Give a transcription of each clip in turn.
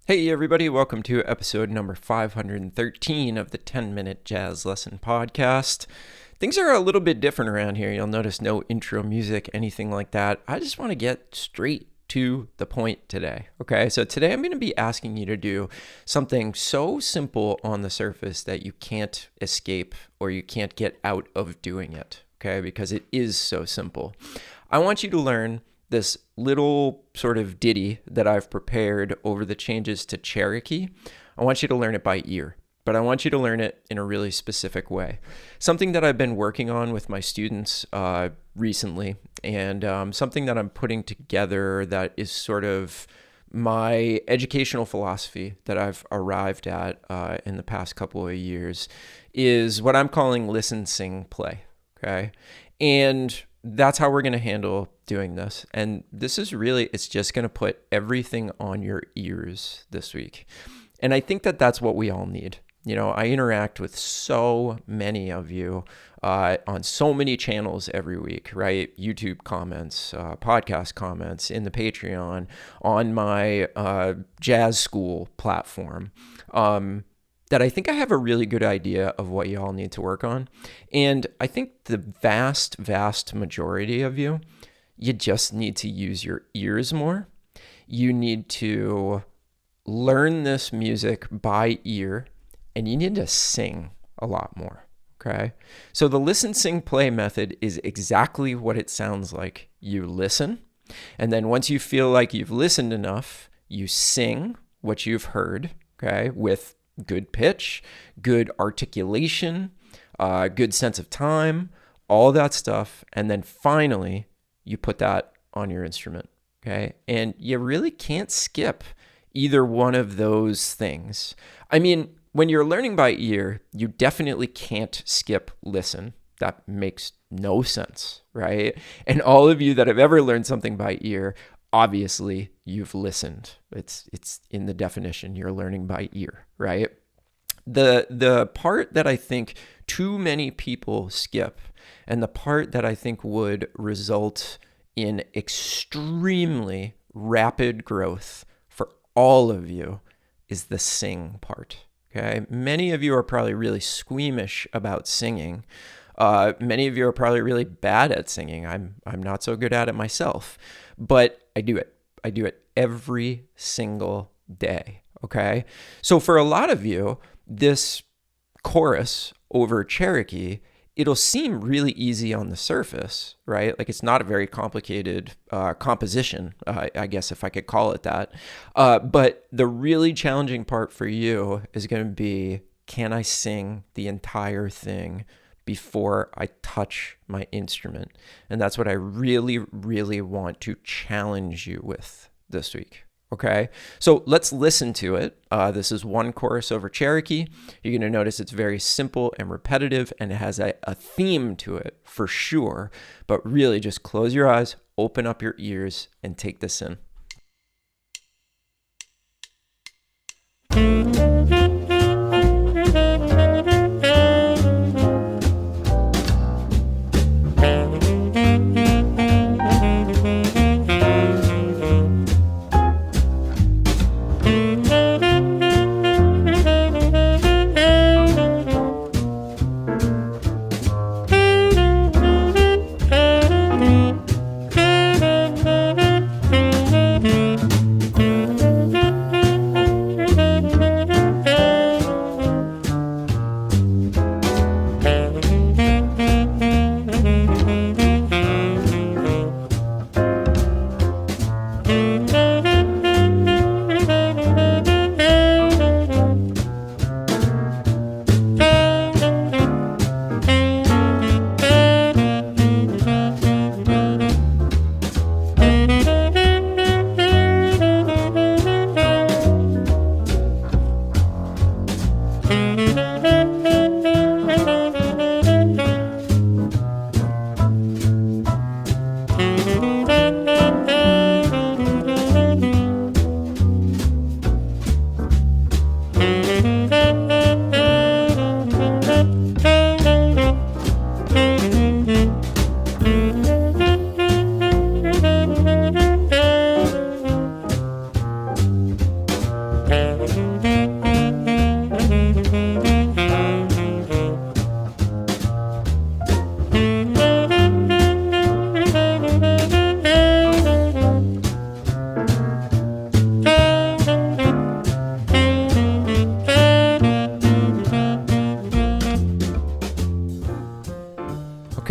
Hey everybody, welcome to episode number 513 of the 10-Minute Jazz Lesson Podcast. Things are a little bit different around here. You'll notice no intro music, anything like that. I just want to get straight to the point today. Okay, so today I'm going to be asking you to do something so simple on the surface that you can't escape or you can't get out of doing it. Okay, because it is so simple. I want you to learn this little sort of ditty that I've prepared over the changes to Cherokee. I want you to learn it by ear, but I want you to learn it in a really specific way. Something that I've been working on with my students recently, and something that I'm putting together that is sort of my educational philosophy that I've arrived at in the past couple of years is what I'm calling listen, sing, play. Okay. And that's how we're going to handle doing this. And this is really, it's just going to put everything on your ears this week. And I think that that's what we all need. You know, I interact with so many of you on so many channels every week, right? YouTube comments, podcast comments, in the Patreon, on my jazz school platform. That I think I have a really good idea of what you all need to work on. And I think the vast majority of you, you just need to use your ears more. You need to learn this music by ear, and you need to sing a lot more, okay? So the listen, sing, play method is exactly what it sounds like. You listen, and then once you feel like you've listened enough, you sing what you've heard, okay, with good pitch, good articulation, good sense of time, all that stuff. And then finally, you put that on your instrument, okay? And you really can't skip either one of those things. I mean, when you're learning by ear, you definitely can't skip listen. That makes no sense, right? And all of you that have ever learned something by ear, obviously you've listened. It's in the definition. You're learning by ear, right? The part that I think too many people skip, and the part that I think would result in extremely rapid growth for all of you, is the sing part. Okay, many of you are probably really squeamish about singing. Many of you are probably really bad at singing. I'm not so good at it myself, but I do it. I do it every single day. Okay, so for a lot of you, this chorus over Cherokee, it'll seem really easy on the surface, right? Like it's not a very complicated composition, I guess if I could call it that. But the really challenging part for you is going to be, can I sing the entire thing before I touch my instrument? And that's what I really, really want to challenge you with this week. Okay, so let's listen to it. This is one chorus over Cherokee. You're going to notice it's very simple and repetitive, and it has a theme to it for sure. But really, just close your eyes, open up your ears, and take this in.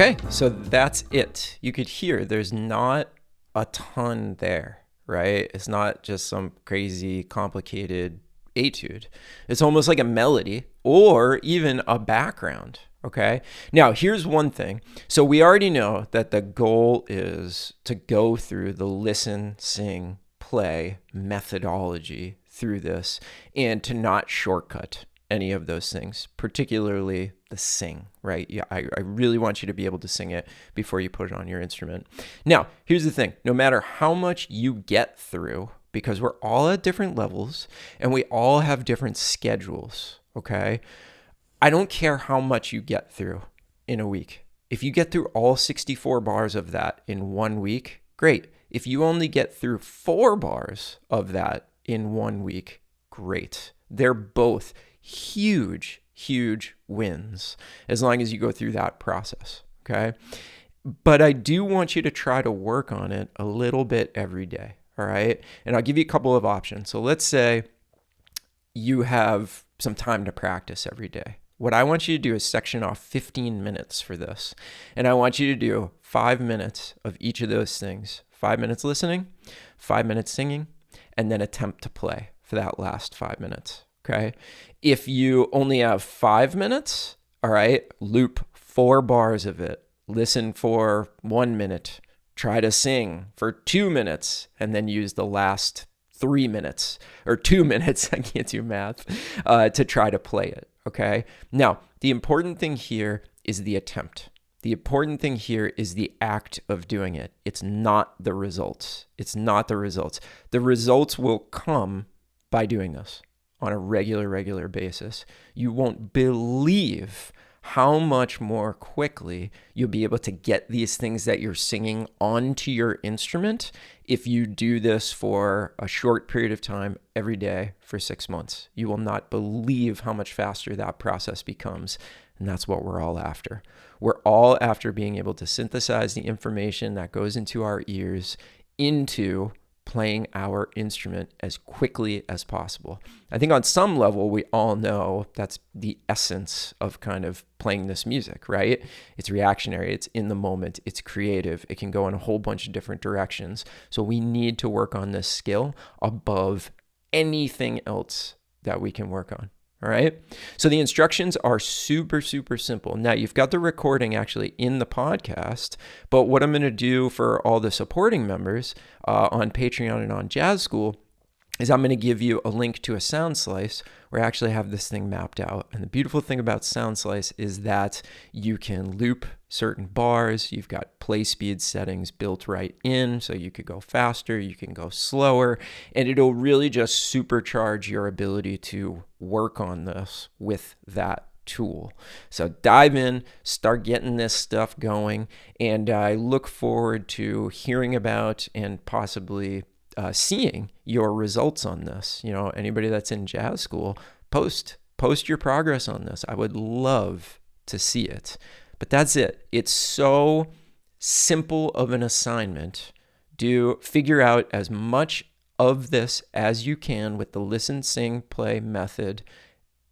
Okay, so that's it. You could hear there's not a ton there, right? It's not just some crazy complicated etude. It's almost like a melody or even a background. Okay. Now, here's one thing. So we already know that the goal is to go through the listen, sing, play methodology through this and to not shortcut any of those things, particularly the sing, right? Yeah, I really want you to be able to sing it before you put it on your instrument. Now, here's the thing. No matter how much you get through, because we're all at different levels and we all have different schedules, okay? I don't care how much you get through in a week. If you get through all 64 bars of that in 1 week, great. If you only get through 4 bars of that in 1 week, great. They're both huge wins as long as you go through that process, okay? But I do want you to try to work on it a little bit every day, all right? And I'll give you a couple of options. So let's say you have some time to practice every day. What I want you to do is section off 15 minutes for this. And I want you to do 5 minutes of each of those things. 5 minutes listening, 5 minutes singing, and then attempt to play for that last 5 minutes, okay? If you only have 5 minutes, all right, loop 4 bars of it. Listen for 1 minute. Try to sing for 2 minutes, and then use the last 3 minutes or 2 minutes, I can't do math, to try to play it, okay? Now, the important thing here is the attempt. The important thing here is the act of doing it. It's not the results. It's not the results. The results will come by doing this on a regular basis. You won't believe how much more quickly you'll be able to get these things that you're singing onto your instrument if you do this for a short period of time every day for 6 months. You will not believe how much faster that process becomes. And that's what we're all after. We're all after being able to synthesize the information that goes into our ears into playing our instrument as quickly as possible. I think on some level, we all know that's the essence of kind of playing this music, right? It's reactionary, it's in the moment, it's creative, it can go in a whole bunch of different directions. So we need to work on this skill above anything else that we can work on. All right. So the instructions are super simple. Now you've got the recording actually in the podcast, but what I'm going to do for all the supporting members on Patreon and on Jazz School is I'm going to give you a link to a sound slice where I actually have this thing mapped out. And the beautiful thing about sound slice is that you can loop certain bars. You've got play speed settings built right in, so you could go faster, you can go slower, and it'll really just supercharge your ability to work on this with that tool. So dive in, start getting this stuff going, and I look forward to hearing about and possibly seeing your results on this. You know, anybody that's in jazz school, post your progress on this. I would love to see it. But that's it. It's so simple of an assignment. Figure out as much of this as you can with the listen, sing, play method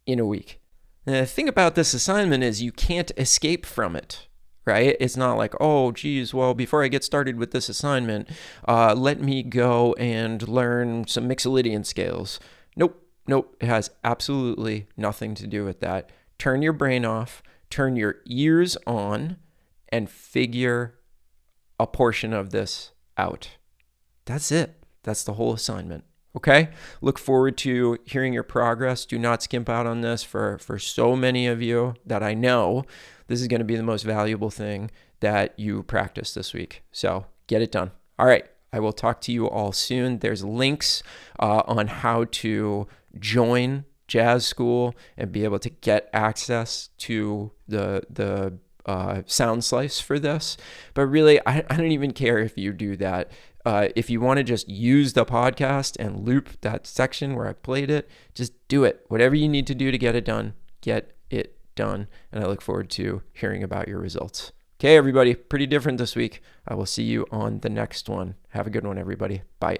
in a week. And the thing about this assignment is you can't escape from it. Right? It's not like, oh, geez, well, before I get started with this assignment, let me go and learn some Mixolydian scales. Nope. It has absolutely nothing to do with that. Turn your brain off, turn your ears on, and figure a portion of this out. That's it. That's the whole assignment. Okay? Look forward to hearing your progress. Do not skimp out on this for so many of you that I know. This is going to be the most valuable thing that you practice this week. So get it done. All right. I will talk to you all soon. There's links on how to join Jazz School and be able to get access to the sound slice for this. But really, I don't even care if you do that. If you want to just use the podcast and loop that section where I played it, just do it. Whatever you need to do to get it done, get it done. And I look forward to hearing about your results. Okay, everybody, pretty different this week. I will see you on the next one. Have a good one, everybody. Bye.